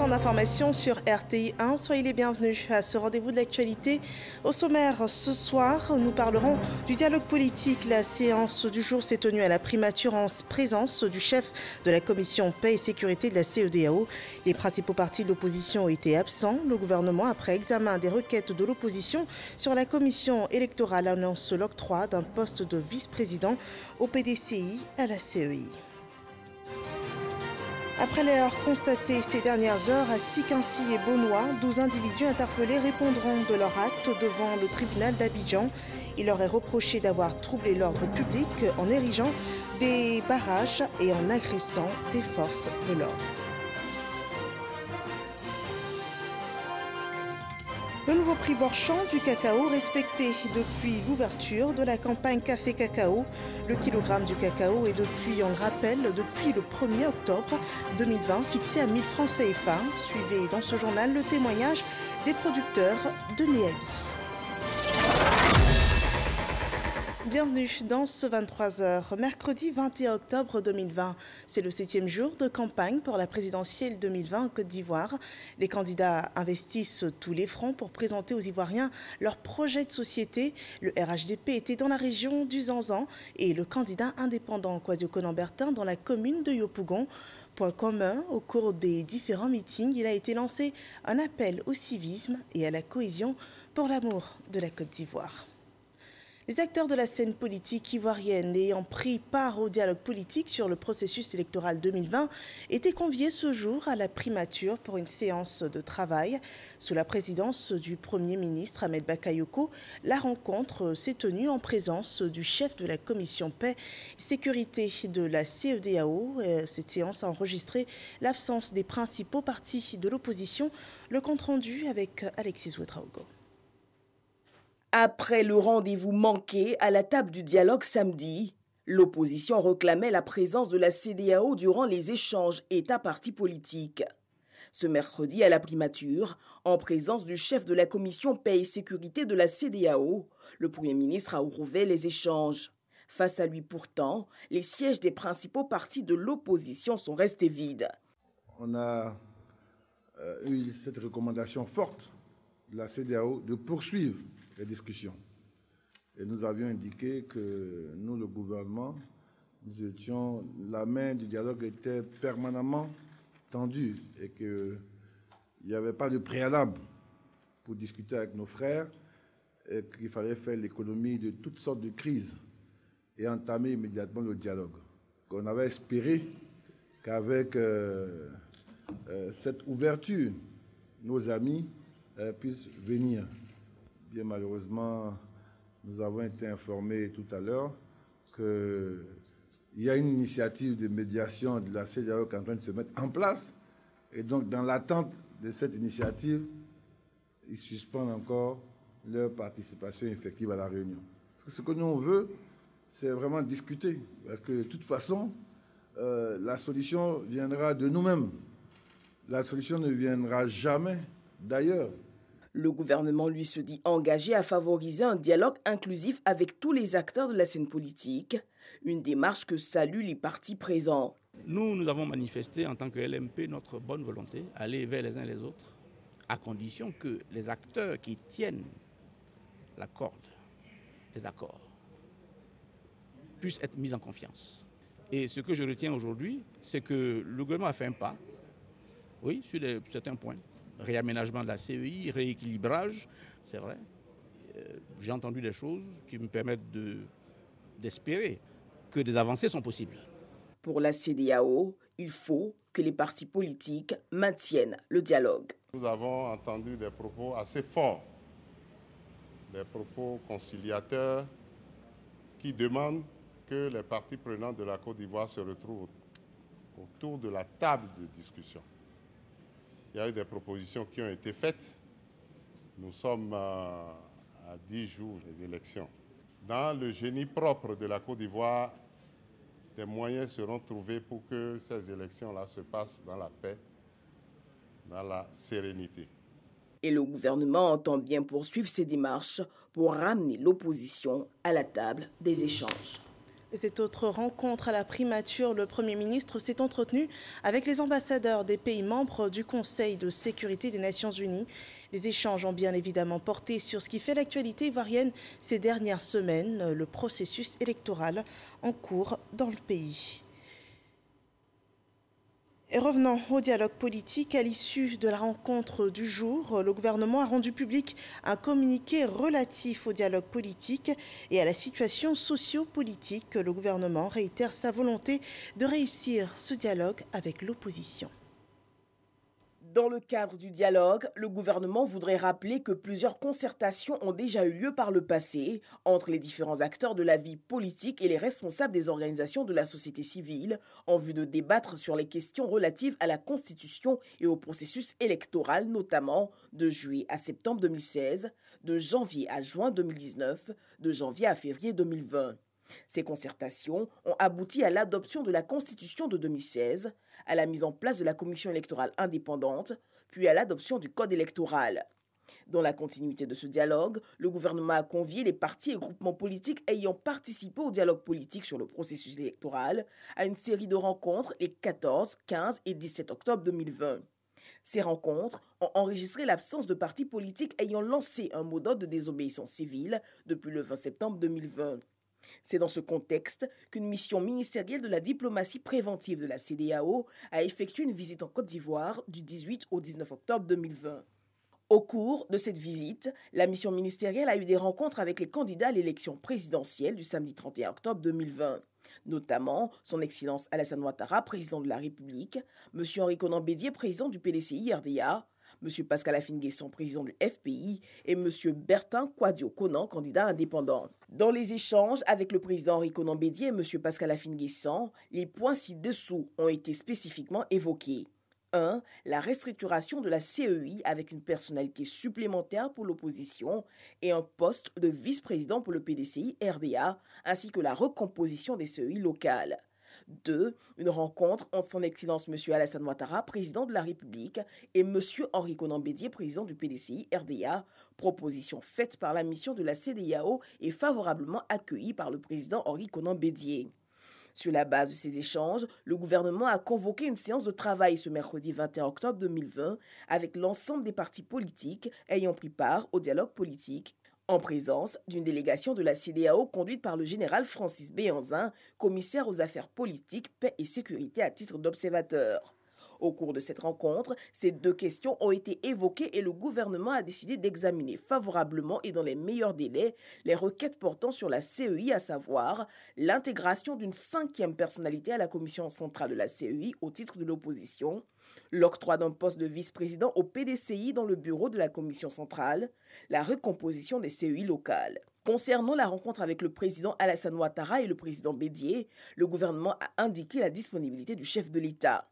temps d'information sur RTI 1. Soyez les bienvenus à ce rendez-vous de l'actualité. Au sommaire, ce soir, nous parlerons du dialogue politique. La séance du jour s'est tenue à la primature en présence du chef de la commission paix et sécurité de la CEDEAO. Les principaux partis de l'opposition ont été absents. Le gouvernement, après examen des requêtes de l'opposition sur la commission électorale, annonce l'octroi d'un poste de vice-président au PDCI à la CEI. Après l'erreur constatée ces dernières heures à Siquincy et Beaunois, 12 individus interpellés répondront de leur acte devant le tribunal d'Abidjan. Il leur est reproché d'avoir troublé l'ordre public en érigeant des barrages et en agressant des forces de l'ordre. Le nouveau prix Borchamp du cacao respecté depuis l'ouverture de la campagne Café Cacao. Le kilogramme du cacao est depuis, on le rappelle, depuis le 1er octobre 2020 fixé à 1000 francs CFA. Suivez dans ce journal le témoignage des producteurs de Méagui. Bienvenue dans ce 23h. Mercredi 21 octobre 2020, c'est le 7e jour de campagne pour la présidentielle 2020 en Côte d'Ivoire. Les candidats investissent tous les fronts pour présenter aux Ivoiriens leur projet de société. Le RHDP était dans la région du Zanzan et le candidat indépendant Kouadio Konan-Bertin dans la commune de Yopougon. Point commun, au cours des différents meetings, il a été lancé un appel au civisme et à la cohésion pour l'amour de la Côte d'Ivoire. Les acteurs de la scène politique ivoirienne ayant pris part au dialogue politique sur le processus électoral 2020 étaient conviés ce jour à la primature pour une séance de travail. Sous la présidence du Premier ministre Ahmed Bakayoko, la rencontre s'est tenue en présence du chef de la commission paix et sécurité de la CEDEAO. Cette séance a enregistré l'absence des principaux partis de l'opposition. Le compte-rendu avec Alexis Ouedraogo. Après le rendez-vous manqué à la table du dialogue samedi, l'opposition réclamait la présence de la CEDEAO durant les échanges État-partis politiques. Ce mercredi, à la primature, en présence du chef de la commission paix et sécurité de la CEDEAO, le Premier ministre a ouvert les échanges. Face à lui pourtant, les sièges des principaux partis de l'opposition sont restés vides. On a eu cette recommandation forte de la CEDEAO de poursuivre les discussions. Et nous avions indiqué que nous, le gouvernement, la main du dialogue était permanemment tendue et qu'il n'y avait pas de préalable pour discuter avec nos frères et qu'il fallait faire l'économie de toutes sortes de crises et entamer immédiatement le dialogue. On avait espéré qu'avec cette ouverture, nos amis puissent venir. Bien malheureusement, nous avons été informés tout à l'heure qu'il y a une initiative de médiation de la CEDEAO qui est en train de se mettre en place. Et donc, dans l'attente de cette initiative, ils suspendent encore leur participation effective à la réunion. Parce que ce que nous on veut, c'est vraiment discuter. Parce que de toute façon, la solution viendra de nous-mêmes. La solution ne viendra jamais d'ailleurs. Le gouvernement, lui, se dit engagé à favoriser un dialogue inclusif avec tous les acteurs de la scène politique, une démarche que saluent les partis présents. Nous avons manifesté en tant que LMP notre bonne volonté, aller vers les uns les autres, à condition que les acteurs qui tiennent la corde, les accords, puissent être mis en confiance. Et ce que je retiens aujourd'hui, c'est que le gouvernement a fait un pas, oui, sur certains points. Réaménagement de la CEI, rééquilibrage, c'est vrai. J'ai entendu des choses qui me permettent d'espérer que des avancées sont possibles. Pour la CEDEAO, il faut que les partis politiques maintiennent le dialogue. Nous avons entendu des propos assez forts, des propos conciliateurs qui demandent que les parties prenantes de la Côte d'Ivoire se retrouvent autour de la table de discussion. Il y a eu des propositions qui ont été faites. Nous sommes à 10 jours des élections. Dans le génie propre de la Côte d'Ivoire, des moyens seront trouvés pour que ces élections-là se passent dans la paix, dans la sérénité. Et le gouvernement entend bien poursuivre ses démarches pour ramener l'opposition à la table des échanges. Et cette autre rencontre à la primature, le Premier ministre s'est entretenu avec les ambassadeurs des pays membres du Conseil de sécurité des Nations Unies. Les échanges ont bien évidemment porté sur ce qui fait l'actualité ivoirienne ces dernières semaines, le processus électoral en cours dans le pays. Et revenons au dialogue politique. À l'issue de la rencontre du jour, le gouvernement a rendu public un communiqué relatif au dialogue politique et à la situation socio-politique. Le gouvernement réitère sa volonté de réussir ce dialogue avec l'opposition. Dans le cadre du dialogue, le gouvernement voudrait rappeler que plusieurs concertations ont déjà eu lieu par le passé entre les différents acteurs de la vie politique et les responsables des organisations de la société civile en vue de débattre sur les questions relatives à la Constitution et au processus électoral, notamment de juillet à septembre 2016, de janvier à juin 2019, de janvier à février 2020. Ces concertations ont abouti à l'adoption de la Constitution de 2016, à la mise en place de la Commission électorale indépendante, puis à l'adoption du Code électoral. Dans la continuité de ce dialogue, le gouvernement a convié les partis et groupements politiques ayant participé au dialogue politique sur le processus électoral à une série de rencontres les 14, 15 et 17 octobre 2020. Ces rencontres ont enregistré l'absence de partis politiques ayant lancé un mot d'ordre de désobéissance civile depuis le 20 septembre 2020. C'est dans ce contexte qu'une mission ministérielle de la diplomatie préventive de la CEDEAO a effectué une visite en Côte d'Ivoire du 18 au 19 octobre 2020. Au cours de cette visite, la mission ministérielle a eu des rencontres avec les candidats à l'élection présidentielle du samedi 31 octobre 2020, notamment son Excellence Alassane Ouattara, président de la République, M. Henri Konan Bédié, président du PDCI RDA, M. Pascal Afine-Guessan, président du FPI, et M. Bertin Kouadio-Konan, candidat indépendant. Dans les échanges avec le président Henri Konan Bédié et M. Pascal Afine-Guessan, les points ci-dessous ont été spécifiquement évoqués. 1. La restructuration de la CEI avec une personnalité supplémentaire pour l'opposition et un poste de vice-président pour le PDCI RDA, ainsi que la recomposition des CEI locales. 2. Une rencontre entre son Excellence M. Alassane Ouattara, président de la République, et M. Henri Konan Bédié, président du PDCI RDA, proposition faite par la mission de la CEDEAO et favorablement accueillie par le président Henri Konan Bédié. Sur la base de ces échanges, le gouvernement a convoqué une séance de travail ce mercredi 21 octobre 2020 avec l'ensemble des partis politiques ayant pris part au dialogue politique, en présence d'une délégation de la CEDEAO conduite par le général Francis Béhanzin, commissaire aux affaires politiques, paix et sécurité à titre d'observateur. Au cours de cette rencontre, ces deux questions ont été évoquées et le gouvernement a décidé d'examiner favorablement et dans les meilleurs délais les requêtes portant sur la CEI, à savoir l'intégration d'une 5e personnalité à la commission centrale de la CEI au titre de l'opposition, l'octroi d'un poste de vice-président au PDCI dans le bureau de la commission centrale, la recomposition des CEI locales. Concernant la rencontre avec le président Alassane Ouattara et le président Bédié, le gouvernement a indiqué la disponibilité du chef de l'État.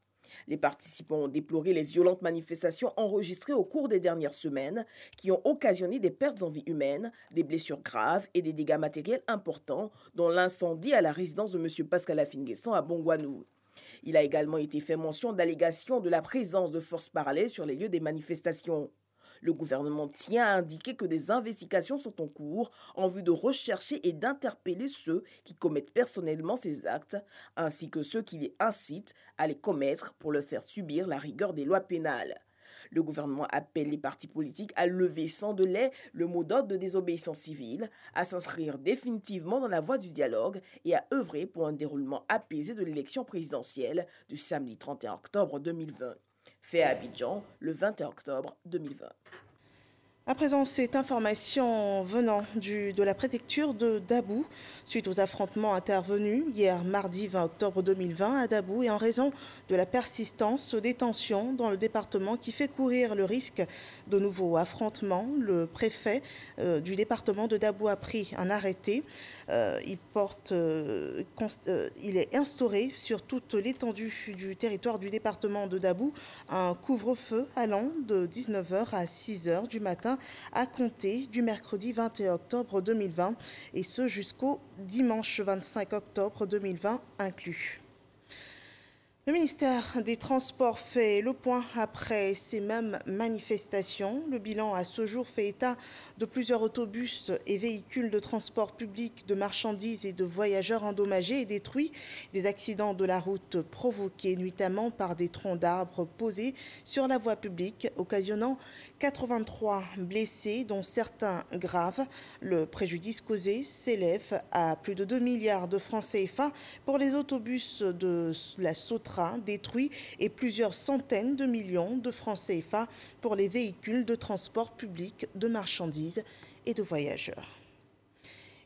Les participants ont déploré les violentes manifestations enregistrées au cours des dernières semaines qui ont occasionné des pertes en vie humaines, des blessures graves et des dégâts matériels importants, dont l'incendie à la résidence de M. Pascal Afine-Guessan à Bongouanou. Il a également été fait mention d'allégations de la présence de forces parallèles sur les lieux des manifestations. Le gouvernement tient à indiquer que des investigations sont en cours en vue de rechercher et d'interpeller ceux qui commettent personnellement ces actes, ainsi que ceux qui les incitent à les commettre pour leur faire subir la rigueur des lois pénales. Le gouvernement appelle les partis politiques à lever sans délai le mot d'ordre de désobéissance civile, à s'inscrire définitivement dans la voie du dialogue et à œuvrer pour un déroulement apaisé de l'élection présidentielle du samedi 31 octobre 2020. Fait à Abidjan le 21 octobre 2020. À présent, cette information venant de la préfecture de Dabou, suite aux affrontements intervenus hier mardi 20 octobre 2020 à Dabou et en raison de la persistance des tensions dans le département qui fait courir le risque de nouveaux affrontements, le préfet du département de Dabou a pris un arrêté. Il est instauré sur toute l'étendue du territoire du département de Dabou un couvre-feu allant de 19h à 6h du matin à compter du mercredi 21 octobre 2020 et ce jusqu'au dimanche 25 octobre 2020 inclus. Le ministère des Transports fait le point après ces mêmes manifestations. Le bilan à ce jour fait état de plusieurs autobus et véhicules de transport public de marchandises et de voyageurs endommagés et détruits. Des accidents de la route provoqués nuitamment par des troncs d'arbres posés sur la voie publique, occasionnant 83 blessés, dont certains graves. Le préjudice causé s'élève à plus de 2 milliards de francs CFA pour les autobus de la Sotra détruits et plusieurs centaines de millions de francs CFA pour les véhicules de transport public de marchandises et de voyageurs.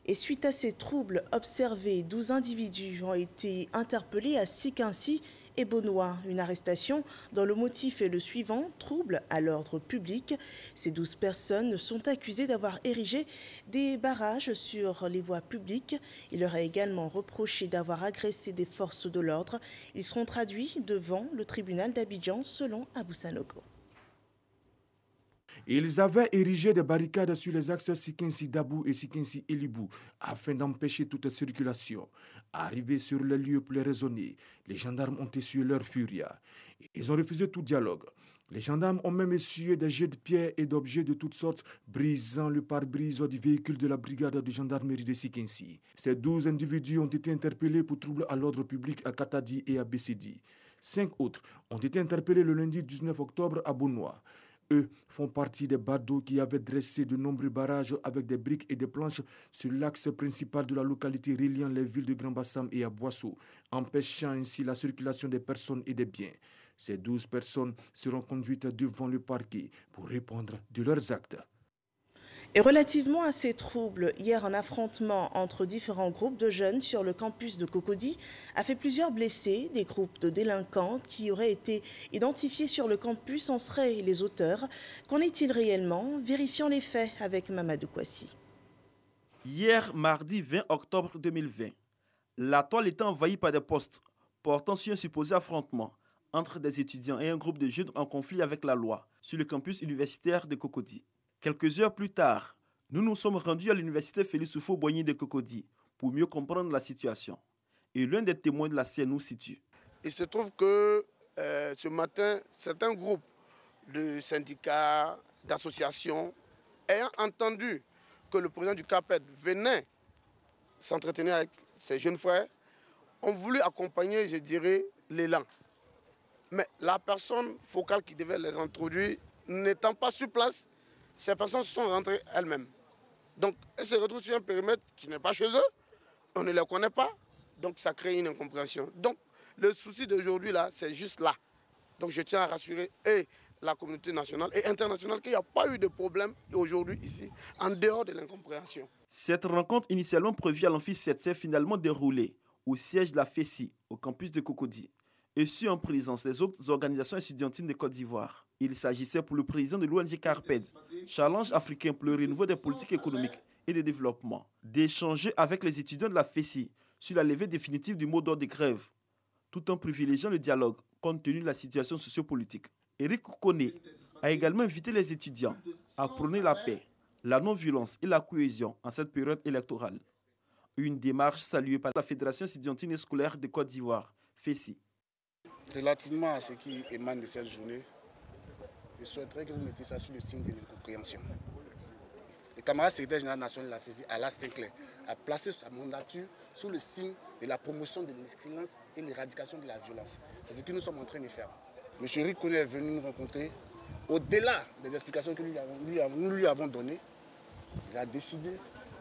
Et suite à ces troubles observés, 12 individus ont été interpellés à Siquincy et Beaunois. Une arrestation dont le motif est le suivant, trouble à l'ordre public. Ces 12 personnes sont accusées d'avoir érigé des barrages sur les voies publiques. Il leur est également reproché d'avoir agressé des forces de l'ordre. Ils seront traduits devant le tribunal d'Abidjan selon Abou Sanogo. Ils avaient érigé des barricades sur les axes Siquincy-Dabou et Siquincy-Elibou afin d'empêcher toute circulation. Arrivés sur le lieu pour les raisonner, les gendarmes ont essuyé leur furie. Ils ont refusé tout dialogue. Les gendarmes ont même essuyé des jets de pierres et d'objets de toutes sortes, brisant le pare-brise du véhicule de la brigade de gendarmerie de Siquincy. Ces 12 individus ont été interpellés pour troubles à l'ordre public à Katadi et à Bessedi. 5 autres ont été interpellés le lundi 19 octobre à Beaunois. Eux font partie des badauds qui avaient dressé de nombreux barrages avec des briques et des planches sur l'axe principal de la localité reliant les villes de Grand-Bassam et à Boissou, empêchant ainsi la circulation des personnes et des biens. Ces 12 personnes seront conduites devant le parquet pour répondre de leurs actes. Et relativement à ces troubles, hier un affrontement entre différents groupes de jeunes sur le campus de Cocody a fait plusieurs blessés. Des groupes de délinquants qui auraient été identifiés sur le campus en seraient les auteurs. Qu'en est-il réellement? Vérifions les faits avec Mamadou Kouassi. Hier, mardi 20 octobre 2020, la toile était envahie par des postes portant sur un supposé affrontement entre des étudiants et un groupe de jeunes en conflit avec la loi sur le campus universitaire de Cocody. Quelques heures plus tard, nous nous sommes rendus à l'université Félix Houphouët-Boigny de Cocody pour mieux comprendre la situation. Et l'un des témoins de la scène nous situe. Il se trouve que ce matin, certains groupes de syndicats, d'associations, ayant entendu que le président du CAPED venait s'entretenir avec ses jeunes frères, ont voulu accompagner, je dirais, l'élan. Mais la personne focale qui devait les introduire, n'étant pas sur place, ces personnes sont rentrées elles-mêmes. Donc, elles se retrouvent sur un périmètre qui n'est pas chez eux, on ne les connaît pas, donc ça crée une incompréhension. Donc, le souci d'aujourd'hui, là, c'est juste là. Donc, je tiens à rassurer la communauté nationale et internationale qu'il n'y a pas eu de problème aujourd'hui ici, en dehors de l'incompréhension. Cette rencontre initialement prévue à l'Amphi 7 s'est finalement déroulée au siège de la FESI, au campus de Cocody, et en présence des autres organisations étudiantines de Côte d'Ivoire. Il s'agissait pour le président de l'ONG CARPED, Challenge africain pour le renouveau des politiques économiques et de développement, d'échanger avec les étudiants de la FESI sur la levée définitive du mot d'ordre de grève, tout en privilégiant le dialogue compte tenu de la situation sociopolitique. Éric Koukoné a également invité les étudiants à prôner la paix, la non-violence et la cohésion en cette période électorale. Une démarche saluée par la Fédération étudiantine et scolaire de Côte d'Ivoire, FESI. Relativement à ce qui émane de cette journée, je souhaiterais que vous mettiez ça sur le signe de l'incompréhension. Le camarade secrétaire général national de la FESI, Alain Sinclair, a placé sa mandature sous le signe de la promotion de l'excellence et l'éradication de la violence. C'est ce que nous sommes en train de faire. M. Éric Koukoné est venu nous rencontrer. Au-delà des explications que nous lui avons données, il a décidé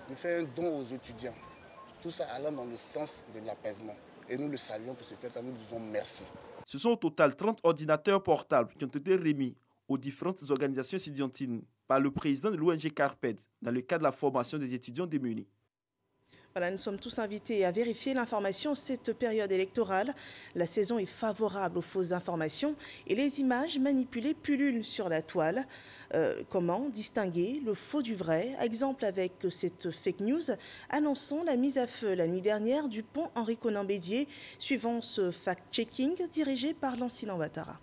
de faire un don aux étudiants. Tout ça allant dans le sens de l'apaisement. Et nous le saluons pour ce fait, nous disons merci. Ce sont au total 30 ordinateurs portables qui ont été remis aux différentes organisations étudiantines par le président de l'ONG CARPED dans le cadre de la formation des étudiants démunis. Voilà, nous sommes tous invités à vérifier l'information. Cette période électorale, la saison est favorable aux fausses informations et les images manipulées pullulent sur la toile. Comment distinguer le faux du vrai? Exemple avec cette fake news annonçant la mise à feu la nuit dernière du pont Henri Konan Bédié, suivant ce fact-checking dirigé par Lancine Ouattara.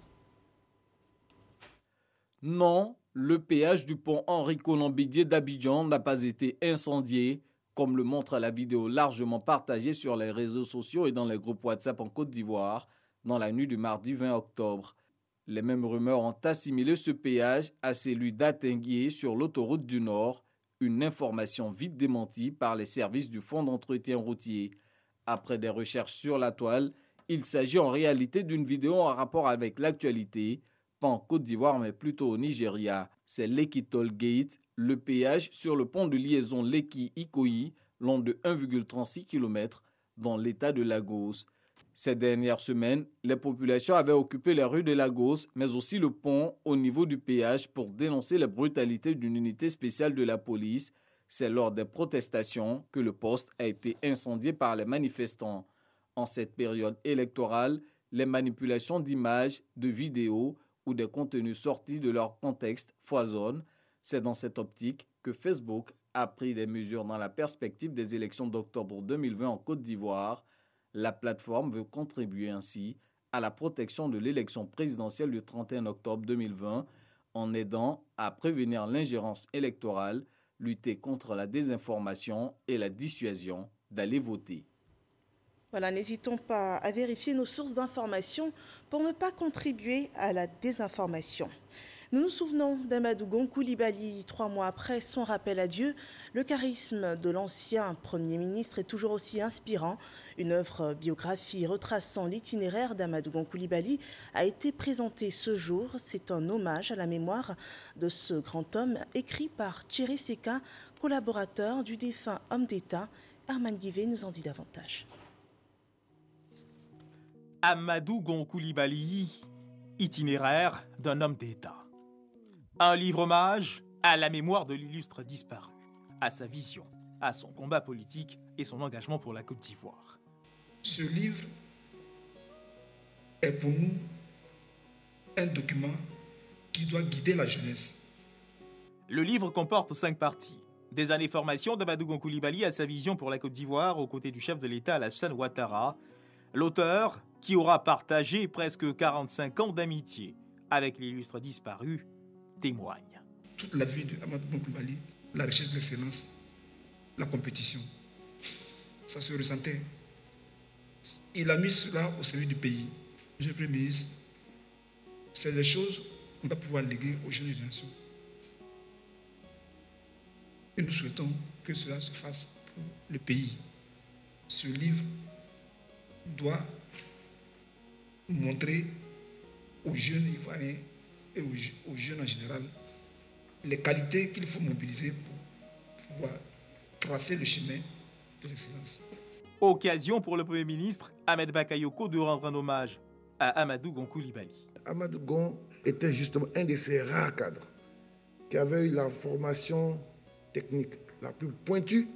Non, le péage du pont Henri Konan Bédié d'Abidjan n'a pas été incendié, comme le montre la vidéo largement partagée sur les réseaux sociaux et dans les groupes WhatsApp en Côte d'Ivoire, dans la nuit du mardi 20 octobre. Les mêmes rumeurs ont assimilé ce péage à celui d'Atinguié sur l'autoroute du Nord, une information vite démentie par les services du Fonds d'entretien routier. Après des recherches sur la toile, il s'agit en réalité d'une vidéo en rapport avec l'actualité, pas en Côte d'Ivoire mais plutôt au Nigeria. C'est Lekki Toll Gate, le péage sur le pont de liaison Lekki-Ikoyi, long de 1,36 km dans l'état de Lagos. Ces dernières semaines, les populations avaient occupé les rues de Lagos, mais aussi le pont au niveau du péage pour dénoncer les brutalités d'une unité spéciale de la police. C'est lors des protestations que le poste a été incendié par les manifestants. En cette période électorale, les manipulations d'images, de vidéos ou des contenus sortis de leur contexte foisonnent. C'est dans cette optique que Facebook a pris des mesures dans la perspective des élections d'octobre 2020 en Côte d'Ivoire. La plateforme veut contribuer ainsi à la protection de l'élection présidentielle du 31 octobre 2020 en aidant à prévenir l'ingérence électorale, lutter contre la désinformation et la dissuasion d'aller voter. Voilà, n'hésitons pas à vérifier nos sources d'information pour ne pas contribuer à la désinformation. Nous nous souvenons d'Amadou Gon Coulibaly 3 mois après son rappel à Dieu. Le charisme de l'ancien Premier ministre est toujours aussi inspirant. Une œuvre biographie retraçant l'itinéraire d'Amadou Gon Coulibaly a été présentée ce jour. C'est un hommage à la mémoire de ce grand homme écrit par Thierry Seka, collaborateur du défunt homme d'État. Herman Guivet nous en dit davantage. Amadou Gon Coulibaly, itinéraire d'un homme d'État. Un livre hommage à la mémoire de l'illustre disparu, à sa vision, à son combat politique et son engagement pour la Côte d'Ivoire. Ce livre est pour nous un document qui doit guider la jeunesse. Le livre comporte 5 parties. Des années formation d'Amadou Gon Coulibaly à sa vision pour la Côte d'Ivoire aux côtés du chef de l'État Alassane Ouattara. L'auteur, qui aura partagé presque 45 ans d'amitié avec l'illustre disparu, témoigne. Toute la vie d'Amadou Gon Coulibaly, la recherche de l'excellence, la compétition, ça se ressentait. Il a mis cela au service du pays. Monsieur le Premier ministre, c'est des choses qu'on doit pouvoir léguer aux jeunes générations. Et nous souhaitons que cela se fasse pour le pays. Ce livre doit montrer aux jeunes Ivoiriens et aux jeunes en général les qualités qu'il faut mobiliser pour pouvoir tracer le chemin de l'excellence. Occasion pour le Premier ministre Ahmed Bakayoko de rendre un hommage à Amadou Gon Coulibaly. Amadou Gon était justement un de ces rares cadres qui avait eu la formation technique la plus pointue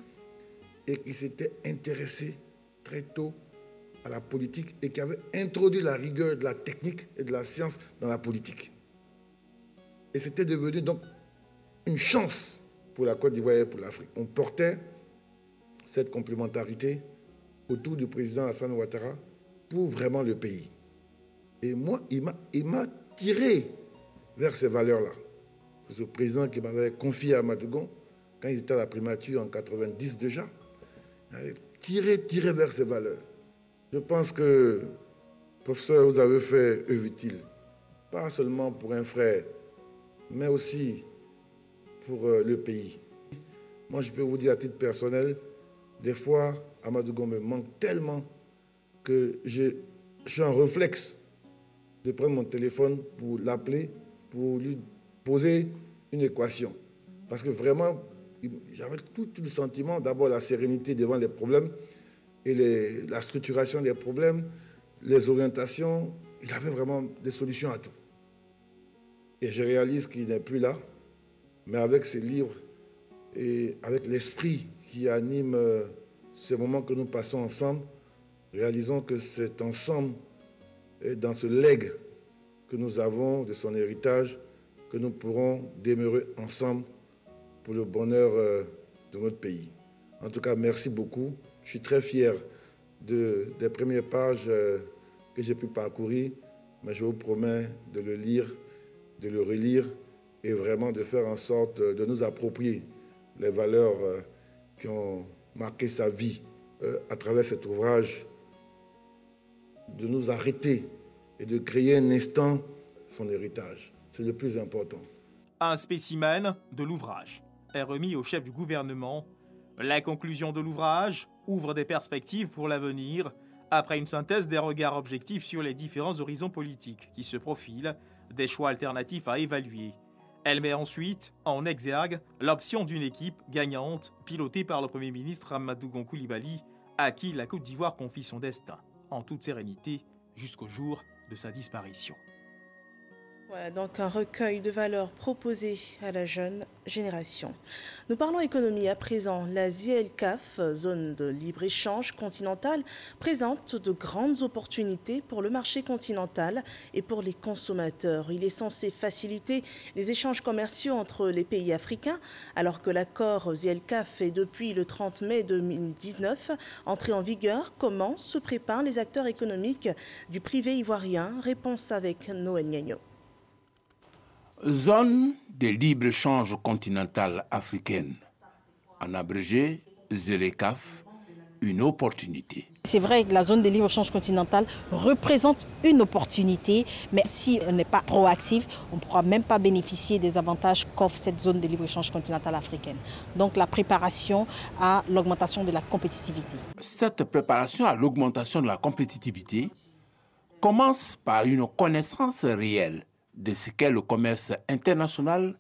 et qui s'était intéressé très tôt à la politique et qui avait introduit la rigueur de la technique et de la science dans la politique. Et c'était devenu donc une chance pour la Côte d'Ivoire et pour l'Afrique. On portait cette complémentarité autour du président Alassane Ouattara pour vraiment le pays. Et moi, il m'a tiré vers ces valeurs-là. C'est ce président qui m'avait confié à Amadou Gon, quand il était à la primature en 90 déjà, il avait tiré vers ces valeurs. Je pense que, professeur, vous avez fait œuvre utile, pas seulement pour un frère, mais aussi pour le pays. Moi, je peux vous dire à titre personnel, des fois, Amadou Gon me manque tellement que je suis en réflexe de prendre mon téléphone pour l'appeler, pour lui poser une équation. Parce que vraiment, j'avais tout le sentiment, d'abord la sérénité devant les problèmes et la structuration des problèmes, les orientations. Il avait vraiment des solutions à tout. Et je réalise qu'il n'est plus là, mais avec ces livres et avec l'esprit qui anime ces moments que nous passons ensemble, réalisons que c'est ensemble et dans ce legs que nous avons de son héritage que nous pourrons demeurer ensemble pour le bonheur de notre pays. En tout cas, merci beaucoup. Je suis très fier des premières pages que j'ai pu parcourir, mais je vous promets de le lire, de le relire et vraiment de faire en sorte de nous approprier les valeurs qui ont marqué sa vie à travers cet ouvrage, de nous arrêter et de créer un instant son héritage. C'est le plus important. Un spécimen de l'ouvrage est remis au chef du gouvernement. La conclusion de l'ouvrage ouvre des perspectives pour l'avenir, après une synthèse des regards objectifs sur les différents horizons politiques qui se profilent, des choix alternatifs à évaluer. Elle met ensuite en exergue l'option d'une équipe gagnante pilotée par le Premier ministre Mamadou Coulibaly, à qui la Côte d'Ivoire confie son destin, en toute sérénité, jusqu'au jour de sa disparition. Voilà donc un recueil de valeurs proposées à la jeune génération. Nous parlons économie à présent. La ZLECAf, zone de libre-échange continentale, présente de grandes opportunités pour le marché continental et pour les consommateurs. Il est censé faciliter les échanges commerciaux entre les pays africains, alors que l'accord ZLECAf est depuis le 30 mai 2019 entré en vigueur. Comment se préparent les acteurs économiques du privé ivoirien? Réponse avec Noël Gagnon. Zone de libre-échange continentale africaine, en abrégé ZLECAf, une opportunité. C'est vrai que la zone de libre-échange continentale représente une opportunité, mais si on n'est pas proactif, on ne pourra même pas bénéficier des avantages qu'offre cette zone de libre-échange continentale africaine. Donc la préparation à l'augmentation de la compétitivité. Cette préparation à l'augmentation de la compétitivité commence par une connaissance réelle de ce qu'est le commerce international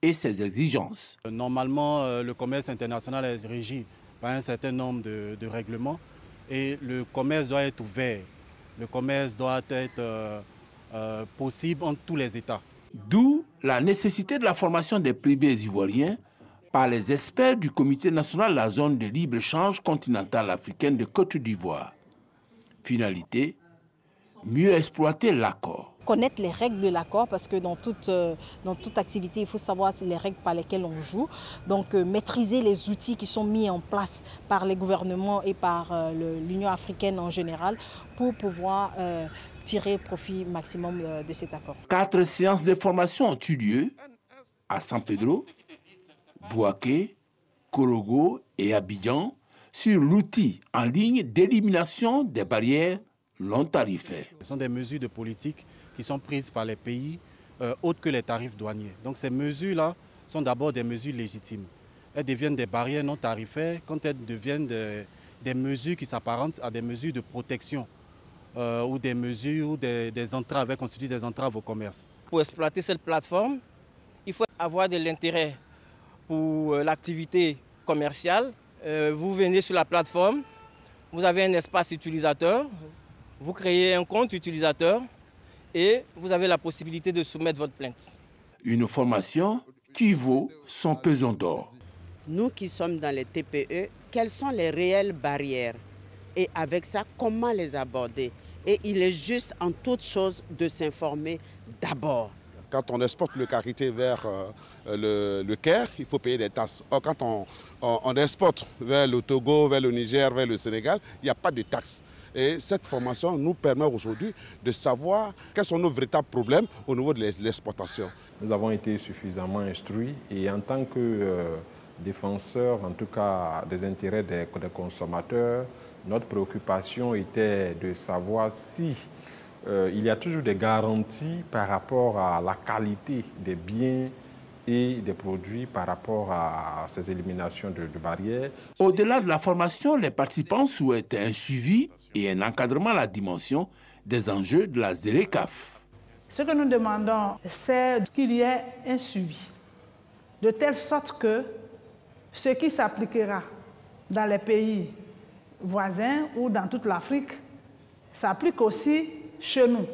et ses exigences. Normalement, le commerce international est régi par un certain nombre de règlements et le commerce doit être ouvert. Le commerce doit être possible entre tous les États. D'où la nécessité de la formation des privés ivoiriens par les experts du Comité national de la zone de libre-échange continentale africaine de Côte d'Ivoire. Finalité, mieux exploiter l'accord. Connaître les règles de l'accord, parce que dans toute activité, il faut savoir les règles par lesquelles on joue. Donc maîtriser les outils qui sont mis en place par les gouvernements et par l'Union africaine en général pour pouvoir tirer profit maximum de cet accord. 4 séances de formation ont eu lieu à San Pedro, Bouaké, Korogo et Abidjan sur l'outil en ligne d'élimination des barrières non tarifaires. Ce sont des mesures de politique qui sont prises par les pays autres que les tarifs douaniers. Donc ces mesures-là sont d'abord des mesures légitimes. Elles deviennent des barrières non tarifaires quand elles deviennent des mesures qui s'apparentent à des mesures de protection ou des mesures ou des entraves, elles constituent des entraves au commerce. Pour exploiter cette plateforme, il faut avoir de l'intérêt pour l'activité commerciale. Vous venez sur la plateforme, vous avez un espace utilisateur, vous créez un compte utilisateur et vous avez la possibilité de soumettre votre plainte. Une formation qui vaut son pesant d'or. Nous qui sommes dans les TPE, quelles sont les réelles barrières? Et avec ça, comment les aborder? Et il est juste en toute chose de s'informer d'abord. Quand on exporte le karité vers le Caire, il faut payer des taxes. Or, quand on exporte vers le Togo, vers le Niger, vers le Sénégal, il n'y a pas de taxes. Et cette formation nous permet aujourd'hui de savoir quels sont nos véritables problèmes au niveau de l'exportation. Nous avons été suffisamment instruits et en tant que défenseurs, en tout cas des intérêts des consommateurs, notre préoccupation était de savoir si il y a toujours des garanties par rapport à la qualité des biens et des produits par rapport à ces éliminations de barrières. Au-delà de la formation, les participants souhaitent un suivi et un encadrement à la dimension des enjeux de la ZLECAf. Ce que nous demandons, c'est qu'il y ait un suivi, de telle sorte que ce qui s'appliquera dans les pays voisins ou dans toute l'Afrique s'applique aussi chez nous.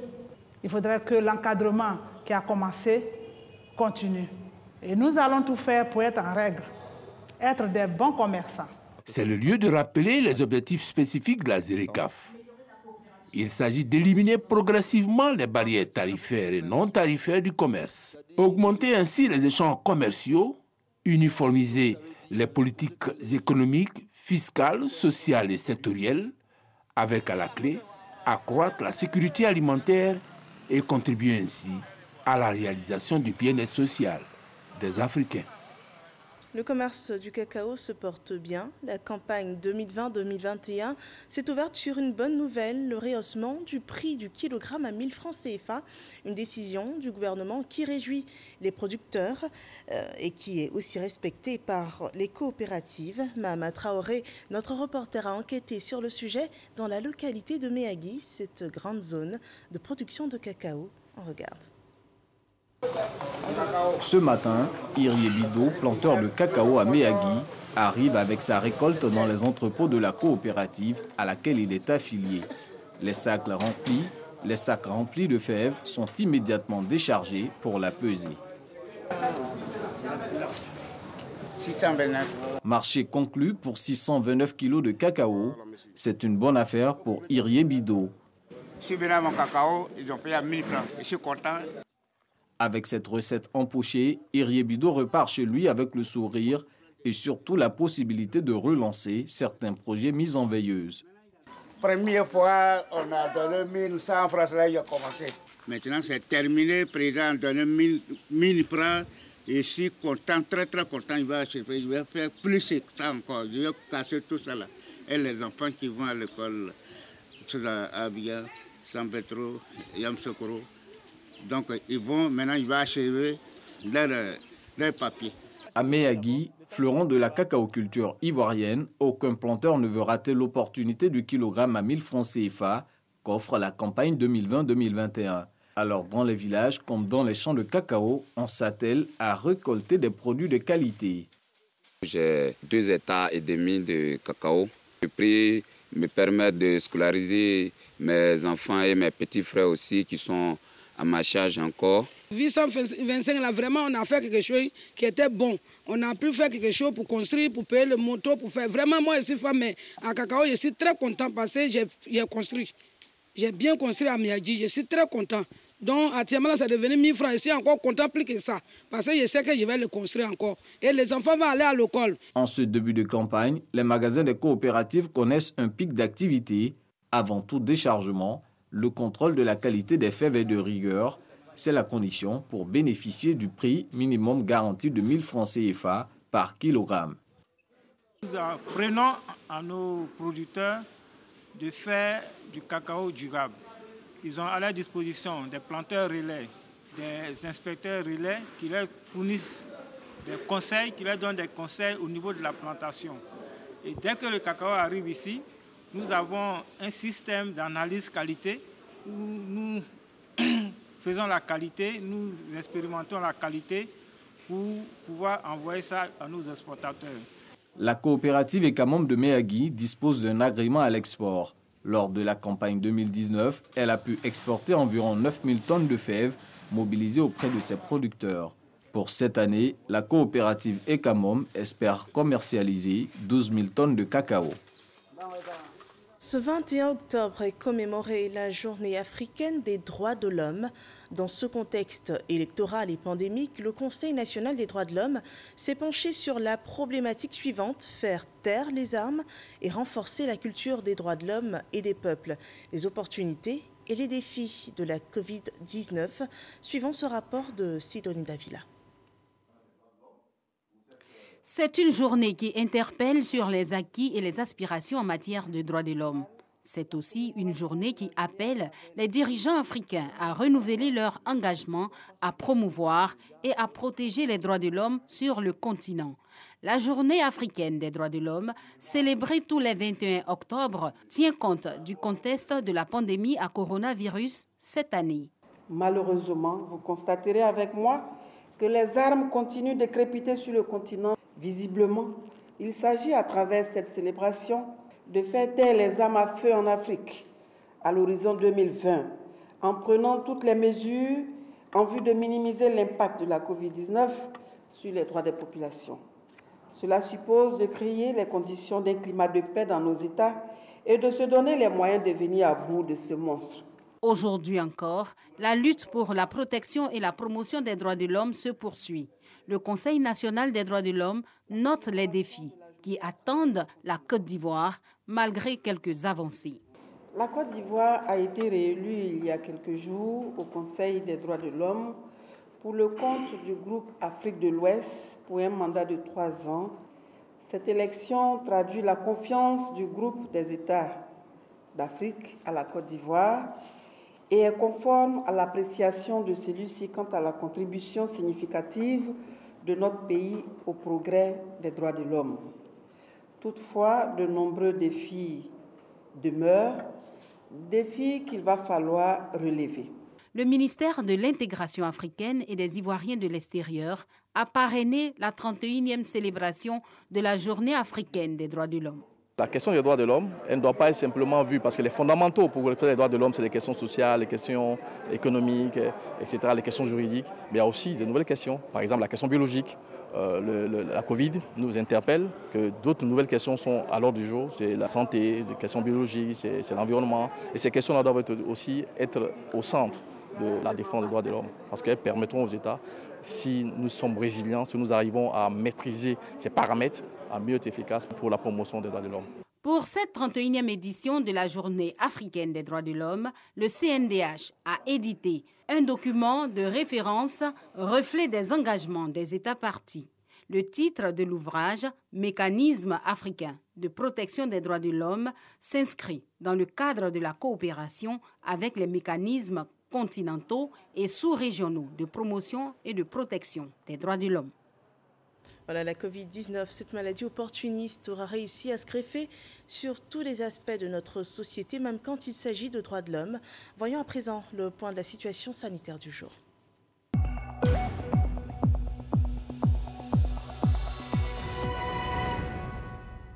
Il faudrait que l'encadrement qui a commencé continue. Et nous allons tout faire pour être en règle, être des bons commerçants. C'est le lieu de rappeler les objectifs spécifiques de la ZLECAf. Il s'agit d'éliminer progressivement les barrières tarifaires et non tarifaires du commerce, augmenter ainsi les échanges commerciaux, uniformiser les politiques économiques, fiscales, sociales et sectorielles, avec à la clé accroître la sécurité alimentaire et contribuer ainsi à la réalisation du bien-être social des Africains. Le commerce du cacao se porte bien. La campagne 2020-2021 s'est ouverte sur une bonne nouvelle, le rehaussement du prix du kilogramme à 1000 francs CFA. Une décision du gouvernement qui réjouit les producteurs et qui est aussi respectée par les coopératives. Mahama Traoré, notre reporter, a enquêté sur le sujet dans la localité de Méagui, cette grande zone de production de cacao. On regarde. Ce matin, Irie Bido, planteur de cacao à Méagui, arrive avec sa récolte dans les entrepôts de la coopérative à laquelle il est affilié. Les sacs remplis de fèves sont immédiatement déchargés pour la peser. Marché conclu pour 629 kilos de cacao. C'est une bonne affaire pour Irie Bido. Si je mon cacao, ils ont payé à 1000 francs. Je suis content. Avec cette recette empochée, Irie Bido repart chez lui avec le sourire et surtout la possibilité de relancer certains projets mis en veilleuse. Première fois, on a donné 1100 francs, là, il a commencé. Maintenant, c'est terminé. Le président a donné 1000 francs. Je suis content, très très content. Je vais faire plus que ça encore. Je vais casser tout ça là. Et les enfants qui vont à l'école, à Abia, San Petro, Yamsokoro. Donc, ils vont achever leur papier. À Méagui, fleuron de la cacaoculture ivoirienne, aucun planteur ne veut rater l'opportunité du kilogramme à 1000 francs CFA qu'offre la campagne 2020-2021. Alors, dans les villages comme dans les champs de cacao, on s'attelle à récolter des produits de qualité. J'ai 2,5 hectares de cacao. Le prix me permet de scolariser mes enfants et mes petits frères aussi qui sont à ma charge encore. 825, là, vraiment, on a fait quelque chose qui était bon. On a pu faire quelque chose pour construire, pour payer le moto, pour faire. Vraiment, moi, je suis femme, mais à cacao, je suis très content parce que j'ai construit. J'ai bien construit à Méagui, je suis très content. Donc, actuellement, là, c'est devenu 1000 francs. Je suis encore content plus que ça. Parce que je sais que je vais le construire encore. Et les enfants vont aller à l'école. En ce début de campagne, les magasins des coopératives connaissent un pic d'activité. Avant tout déchargement, le contrôle de la qualité des fèves et de rigueur, c'est la condition pour bénéficier du prix minimum garanti de 1000 francs CFA par kilogramme. Nous apprenons à nos producteurs de faire du cacao durable. Ils ont à leur disposition des planteurs relais, des inspecteurs relais qui leur fournissent des conseils, qui leur donnent des conseils au niveau de la plantation. Et dès que le cacao arrive ici, nous avons un système d'analyse qualité où nous faisons la qualité, nous expérimentons la qualité pour pouvoir envoyer ça à nos exportateurs. La coopérative Ekamom de Méagui dispose d'un agrément à l'export. Lors de la campagne 2019, elle a pu exporter environ 9000 tonnes de fèves mobilisées auprès de ses producteurs. Pour cette année, la coopérative Ekamom espère commercialiser 12 000 tonnes de cacao. Ce 21 octobre est commémorée la Journée africaine des droits de l'homme. Dans ce contexte électoral et pandémique, le Conseil national des droits de l'homme s'est penché sur la problématique suivante, faire taire les armes et renforcer la culture des droits de l'homme et des peuples. Les opportunités et les défis de la Covid-19, suivant ce rapport de Sidonie Davila. C'est une journée qui interpelle sur les acquis et les aspirations en matière de droits de l'homme. C'est aussi une journée qui appelle les dirigeants africains à renouveler leur engagement à promouvoir et à protéger les droits de l'homme sur le continent. La Journée africaine des droits de l'homme, célébrée tous les 21 octobre, tient compte du contexte de la pandémie à coronavirus cette année. Malheureusement, vous constaterez avec moi que les armes continuent de crépiter sur le continent. Visiblement, il s'agit à travers cette célébration de faire taire les armes à feu en Afrique à l'horizon 2020, en prenant toutes les mesures en vue de minimiser l'impact de la Covid-19 sur les droits des populations. Cela suppose de créer les conditions d'un climat de paix dans nos États et de se donner les moyens de venir à bout de ce monstre. Aujourd'hui encore, la lutte pour la protection et la promotion des droits de l'homme se poursuit. Le Conseil national des droits de l'homme note les défis qui attendent la Côte d'Ivoire malgré quelques avancées. La Côte d'Ivoire a été réélue il y a quelques jours au Conseil des droits de l'homme pour le compte du groupe Afrique de l'Ouest pour un mandat de 3 ans. Cette élection traduit la confiance du groupe des États d'Afrique à la Côte d'Ivoire et est conforme à l'appréciation de celui-ci quant à la contribution significative de notre pays au progrès des droits de l'homme. Toutefois, de nombreux défis demeurent, défis qu'il va falloir relever. Le ministère de l'Intégration africaine et des Ivoiriens de l'extérieur a parrainé la 31e célébration de la Journée africaine des droits de l'homme. La question des droits de l'homme, elle ne doit pas être simplement vue parce que les fondamentaux pour le les droits de l'homme, c'est les questions sociales, les questions économiques, etc., les questions juridiques. Mais il y a aussi de nouvelles questions, par exemple la question biologique. La Covid nous interpelle, que d'autres nouvelles questions sont à l'ordre du jour. C'est la santé, les questions biologiques, c'est l'environnement. Et ces questions-là doivent aussi être au centre de la défense des droits de l'homme, parce qu'elles permettront aux États, si nous sommes résilients, si nous arrivons à maîtriser ces paramètres, à mieux être efficaces pour la promotion des droits de l'homme. Pour cette 31e édition de la Journée africaine des droits de l'homme, le CNDH a édité un document de référence reflet des engagements des États parties. Le titre de l'ouvrage, Mécanisme africain de protection des droits de l'homme, s'inscrit dans le cadre de la coopération avec les mécanismes continentaux et sous-régionaux de promotion et de protection des droits de l'homme. Voilà, la Covid-19, cette maladie opportuniste aura réussi à se greffer sur tous les aspects de notre société, même quand il s'agit de droits de l'homme. Voyons à présent le point de la situation sanitaire du jour.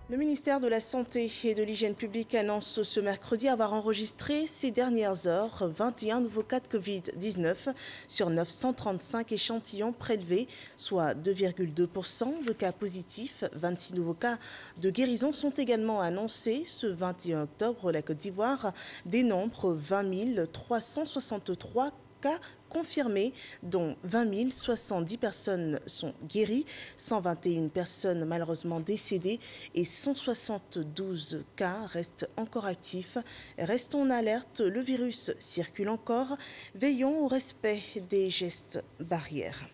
Le ministère de la Santé et de l'Hygiène publique annonce ce mercredi avoir enregistré ces dernières heures 21 nouveaux cas de Covid-19 sur 935 échantillons prélevés, soit 2,2% de cas positifs. 26 nouveaux cas de guérison sont également annoncés. Ce 21 octobre, la Côte d'Ivoire dénombre 20 363 cas confirmés, dont 20 070 personnes sont guéries, 121 personnes malheureusement décédées et 172 cas restent encore actifs. Restons en alerte, le virus circule encore. Veillons au respect des gestes barrières.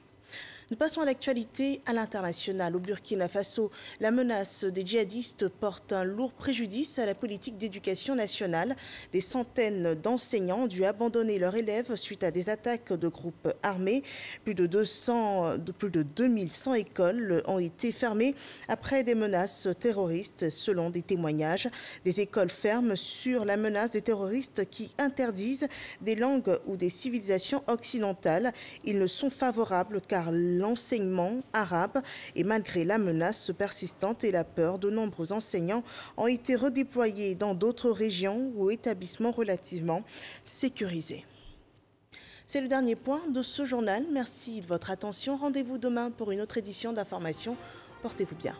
Nous passons à l'actualité à l'international. Au Burkina Faso, la menace des djihadistes porte un lourd préjudice à la politique d'éducation nationale. Des centaines d'enseignants ont dû abandonner leurs élèves suite à des attaques de groupes armés. Plus de 2100 écoles ont été fermées après des menaces terroristes, selon des témoignages. Des écoles ferment sur la menace des terroristes qui interdisent des langues ou des civilisations occidentales. Ils ne sont favorables car l'enseignement arabe et malgré la menace persistante et la peur, de nombreux enseignants ont été redéployés dans d'autres régions ou établissements relativement sécurisés. C'est le dernier point de ce journal. Merci de votre attention. Rendez-vous demain pour une autre édition d'information. Portez-vous bien.